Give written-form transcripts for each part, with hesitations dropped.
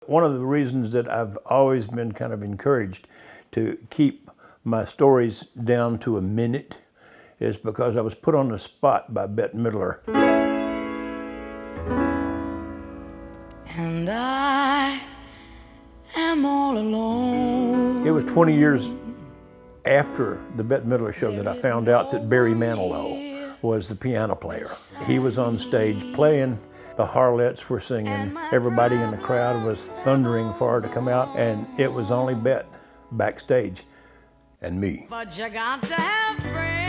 One of the reasons that I've always been kind of encouraged to keep my stories down to a minute is because I was put on the spot by Bette Midler. And I am all alone. It was 20 years after the Bette Midler show that I found out that Barry Manilow was the piano player. He was on stage playing, the harlots were singing, everybody in the crowd was thundering for her to come out, and it was only Bette backstage and me. But you got to have friends.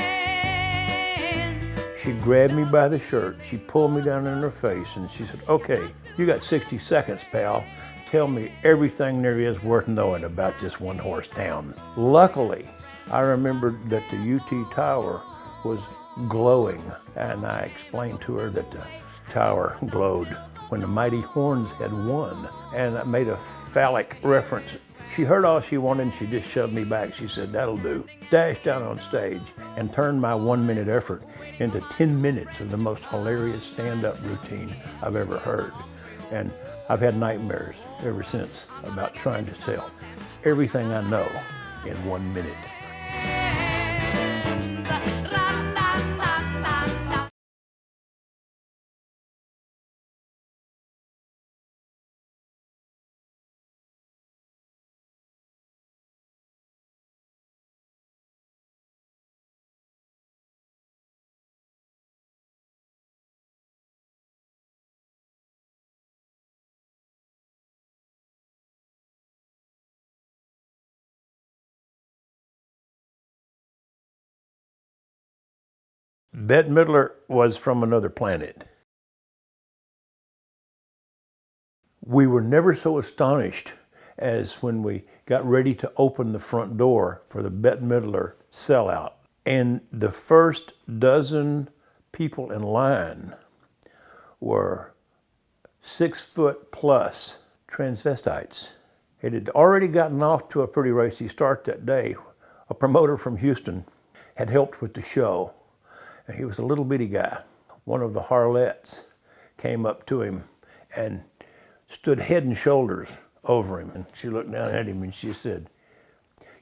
She grabbed me by the shirt, she pulled me down in her face, and she said, "Okay, you got 60 seconds, pal. Tell me everything there is worth knowing about this one-horse town." Luckily, I remembered that the UT Tower was glowing, and I explained to her that the tower glowed when the Mighty Horns had won, and I made a phallic reference. She heard all she wanted and she just shoved me back. She said, "That'll do." Dashed out on stage and turned my 1-minute effort into 10 minutes of the most hilarious stand-up routine I've ever heard. And I've had nightmares ever since about trying to tell everything I know in 1 minute. Bette Midler was from another planet. We were never so astonished as when we got ready to open the front door for the Bette Midler sellout. And the first dozen people in line were 6-foot-plus transvestites. It had already gotten off to a pretty racy start that day. A promoter from Houston had helped with the show. And he was a little bitty guy. One of the harlots came up to him and stood head and shoulders over him. And she looked down at him and she said,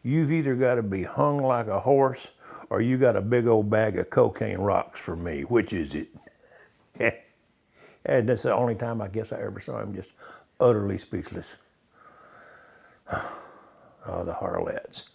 "You've either got to be hung like a horse or you got a big old bag of cocaine rocks for me. Which is it?" And that's the only time I guess I ever saw him just utterly speechless. Oh, the harlots.